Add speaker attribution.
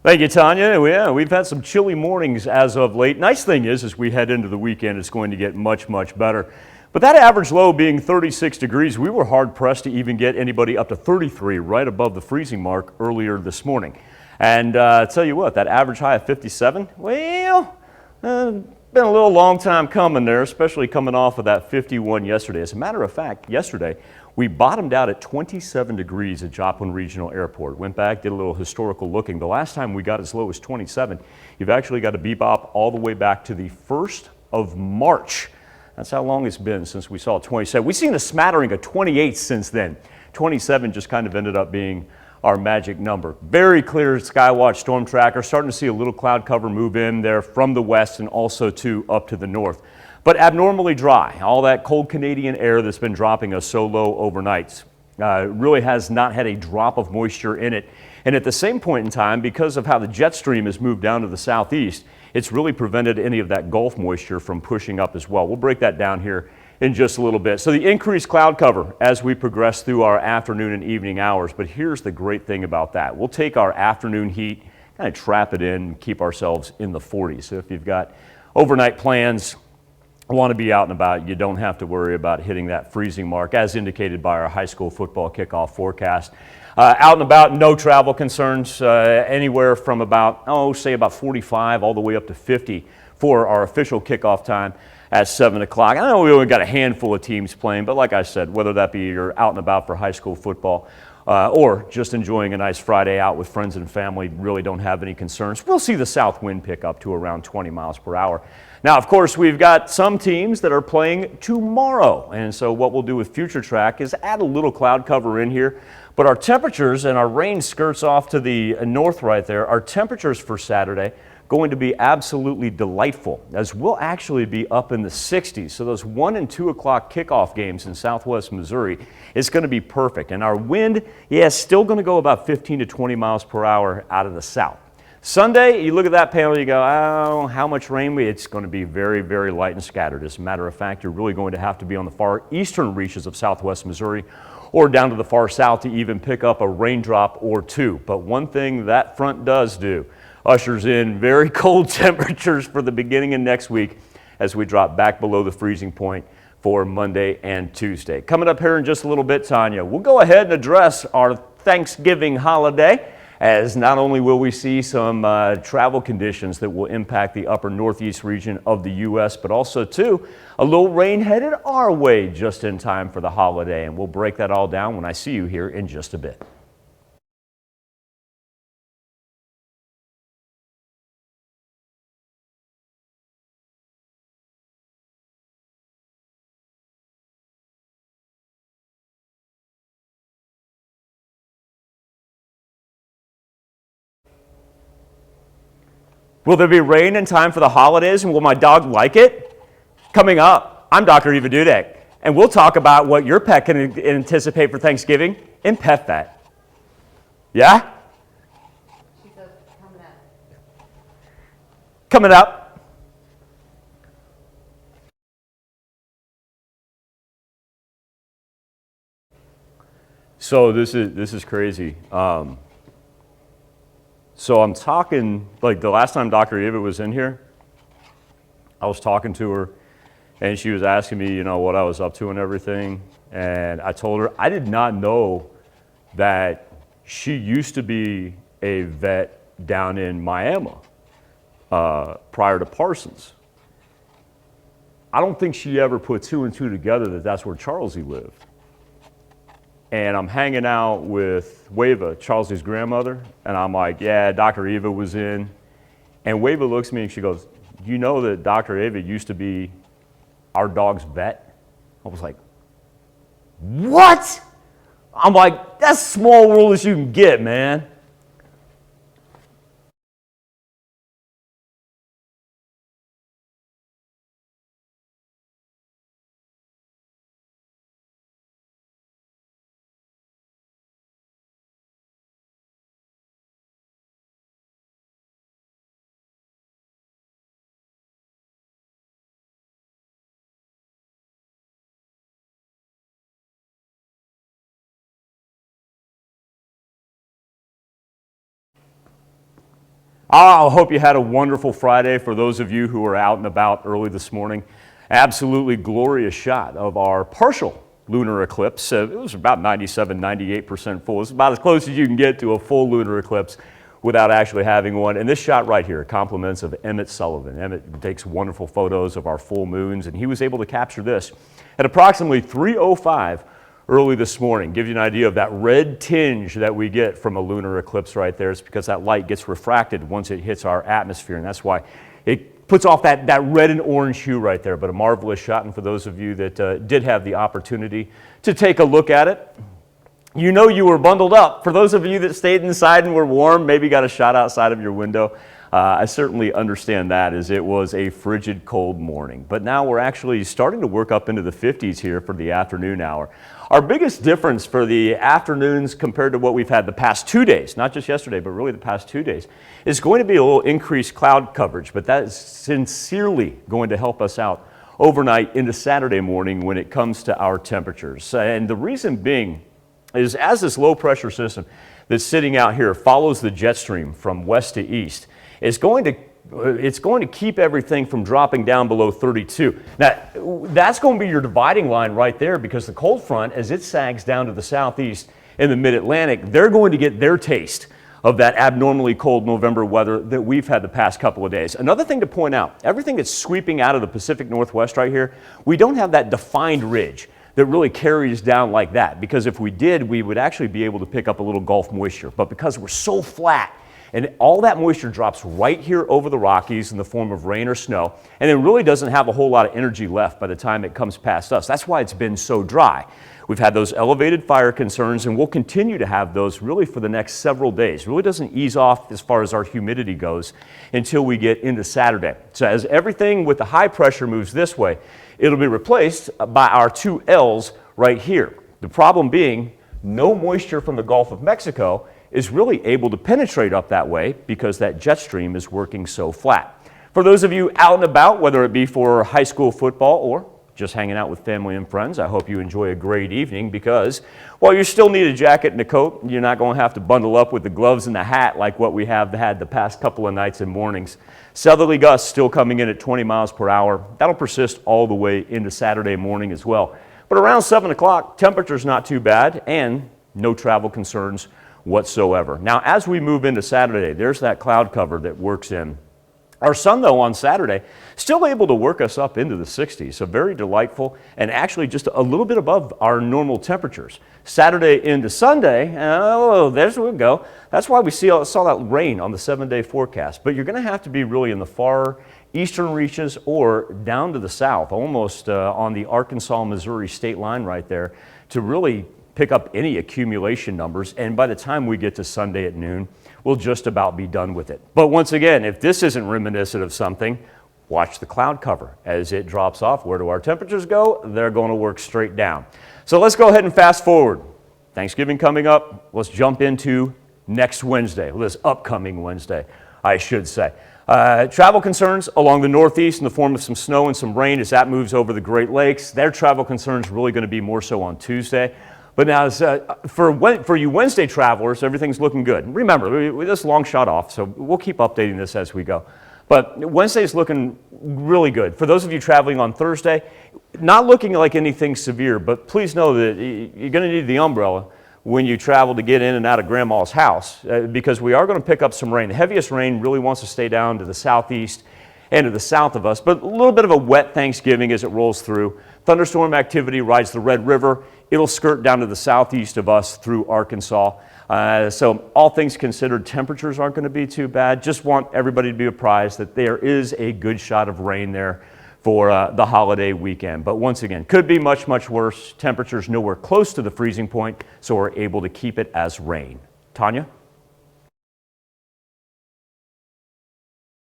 Speaker 1: Thank you, Tanya. Yeah, we've had some chilly mornings as of late. Nice thing is, as we head into the weekend, it's going to get much, much better. But that average low being 36 degrees, we were hard pressed to even get anybody up to 33, right above the freezing mark earlier this morning. And I tell you what, that average high of 57, well, been a little long time coming there, especially coming off of that 51 yesterday. As a matter of fact, yesterday we bottomed out at 27 degrees at Joplin Regional Airport. Went back, did a little historical looking. The last time we got as low as 27, you've actually got to bebop all the way back to the 1st of March. That's how long it's been since we saw 27. We've seen a smattering of 28 since then. 27 just kind of ended up being our magic number. Very clear Skywatch storm tracker, starting to see a little cloud cover move in there from the west and also up to the north. But abnormally dry. All that cold Canadian air that's been dropping us so low overnight really has not had a drop of moisture in it. And at the same point in time, because of how the jet stream has moved down to the southeast, it's really prevented any of that Gulf moisture from pushing up as well. We'll break that down here in just a little bit. So the increased cloud cover as we progress through our afternoon and evening hours. But here's the great thing about that. We'll take our afternoon heat, kind of trap it in, and keep ourselves in the 40s. So if you've got overnight plans, want to be out and about, you don't have to worry about hitting that freezing mark as indicated by our high school football kickoff forecast. Out and about, no travel concerns, anywhere from about, say about 45 all the way up to 50 for our official kickoff time at 7 o'clock. I know we only got a handful of teams playing, but like I said, whether that be you're out and about for high school football or just enjoying a nice Friday out with friends and family, really don't have any concerns. We'll see the south wind pick up to around 20 miles per hour. Now, of course, we've got some teams that are playing tomorrow, and so what we'll do with Future Track is add a little cloud cover in here. But our temperatures, and our rain skirts off to the north right there, our temperatures for Saturday going to be absolutely delightful, as we'll actually be up in the 60s. So those 1 and 2 o'clock kickoff games in southwest Missouri is going to be perfect. And our wind, is still going to go about 15 to 20 miles per hour out of the south. Sunday, you look at that panel, you go, oh, how much rain? It's going to be very, very light and scattered. As a matter of fact, you're really going to have to be on the far eastern reaches of southwest Missouri or down to the far south to even pick up a raindrop or two. But one thing that front does do, ushers in very cold temperatures for the beginning of next week as we drop back below the freezing point for Monday and Tuesday. Coming up here in just a little bit, Tanya, we'll go ahead and address our Thanksgiving holiday, as not only will we see some travel conditions that will impact the upper northeast region of the U.S., but also, too, a little rain headed our way just in time for the holiday. And we'll break that all down when I see you here in just a bit. Will there be rain in time for the holidays, and will my dog like it? Coming up, I'm Dr. Eva Dudek, and we'll talk about what your pet can anticipate for Thanksgiving in PetVet. Yeah?
Speaker 2: She says, coming up.
Speaker 1: Coming up. So this is crazy. So I'm talking, like the last time Dr. Eva was in here, I was talking to her and she was asking me, what I was up to and everything. And I told her I did not know that she used to be a vet down in Miami prior to Parsons. I don't think she ever put 2 and 2 together that that's where Charlesie lived. And I'm hanging out with Wava, Charlesie's grandmother, and I'm like, yeah, Dr. Eva was in. And Wava looks at me and she goes, you know that Dr. Eva used to be our dog's vet? I was like, what? I'm like, that's small world as you can get, man. I hope you had a wonderful Friday. For those of you who were out and about early this morning, absolutely glorious shot of our partial lunar eclipse. It was about 97, 98% full. It's about as close as you can get to a full lunar eclipse without actually having one. And this shot right here, compliments of Emmett Sullivan. Emmett takes wonderful photos of our full moons, and he was able to capture this at approximately 3:05 early this morning. Gives you an idea of that red tinge that we get from a lunar eclipse right there. It's because that light gets refracted once it hits our atmosphere, and that's why it puts off that red and orange hue right there. But a marvelous shot, and for those of you that did have the opportunity to take a look at it, you know you were bundled up. For those of you that stayed inside and were warm, maybe got a shot outside of your window, I certainly understand that, as it was a frigid cold morning. But now we're actually starting to work up into the 50s here for the afternoon hour. Our biggest difference for the afternoons compared to what we've had the past 2 days, not just yesterday, but really the past 2 days, is going to be a little increased cloud coverage, but that is sincerely going to help us out overnight into Saturday morning when it comes to our temperatures. And the reason being is, as this low pressure system that's sitting out here follows the jet stream from west to east, it's going to keep everything from dropping down below 32. Now, that's going to be your dividing line right there, because the cold front, as it sags down to the southeast in the mid-Atlantic, they're going to get their taste of that abnormally cold November weather that we've had the past couple of days. Another thing to point out, everything that's sweeping out of the Pacific Northwest right here, we don't have that defined ridge that really carries down like that, because if we did, we would actually be able to pick up a little Gulf moisture. But because we're so flat, and all that moisture drops right here over the Rockies in the form of rain or snow, and it really doesn't have a whole lot of energy left by the time it comes past us. That's why it's been so dry. We've had those elevated fire concerns, and we'll continue to have those really for the next several days. It really doesn't ease off as far as our humidity goes until we get into Saturday. So as everything with the high pressure moves this way, it'll be replaced by our two L's right here. The problem being, no moisture from the Gulf of Mexico is really able to penetrate up that way because that jet stream is working so flat. For those of you out and about, whether it be for high school football or just hanging out with family and friends, I hope you enjoy a great evening, because while you still need a jacket and a coat, you're not going to have to bundle up with the gloves and the hat like what we have had the past couple of nights and mornings. Southerly gusts still coming in at 20 miles per hour. That'll persist all the way into Saturday morning as well. But around 7 o'clock, temperature's not too bad and no travel concerns whatsoever. Now, as we move into Saturday, there's that cloud cover that works in. Our sun, though, on Saturday, still able to work us up into the 60s, so very delightful, and actually just a little bit above our normal temperatures. Saturday into Sunday, oh, there's where we go. That's why we saw that rain on the 7-day forecast. But you're going to have to be really in the far eastern reaches or down to the south, almost on the Arkansas-Missouri state line right there, to really pick up any accumulation numbers, and by the time we get to Sunday at noon, we'll just about be done with it. But once again, if this isn't reminiscent of something, watch the cloud cover. As it drops off, where do our temperatures go? They're going to work straight down. So let's go ahead and fast forward. Thanksgiving coming up. Let's jump into next Wednesday, this upcoming Wednesday, I should say. Travel concerns along the northeast in the form of some snow and some rain as that moves over the Great Lakes. Their travel concerns really going to be more so on Tuesday. But now, for you Wednesday travelers, everything's looking good. Remember, we just long shot off, so we'll keep updating this as we go. But Wednesday's looking really good. For those of you traveling on Thursday, not looking like anything severe, but please know that you're going to need the umbrella when you travel to get in and out of Grandma's house, because we are going to pick up some rain. The heaviest rain really wants to stay down to the southeast and to the south of us, but a little bit of a wet Thanksgiving as it rolls through. Thunderstorm activity rides the Red River. It'll skirt down to the southeast of us through Arkansas. So all things considered, temperatures aren't going to be too bad. Just want everybody to be apprised that there is a good shot of rain there for the holiday weekend. But once again, could be much, much worse. Temperatures nowhere close to the freezing point, so we're able to keep it as rain. Tanya?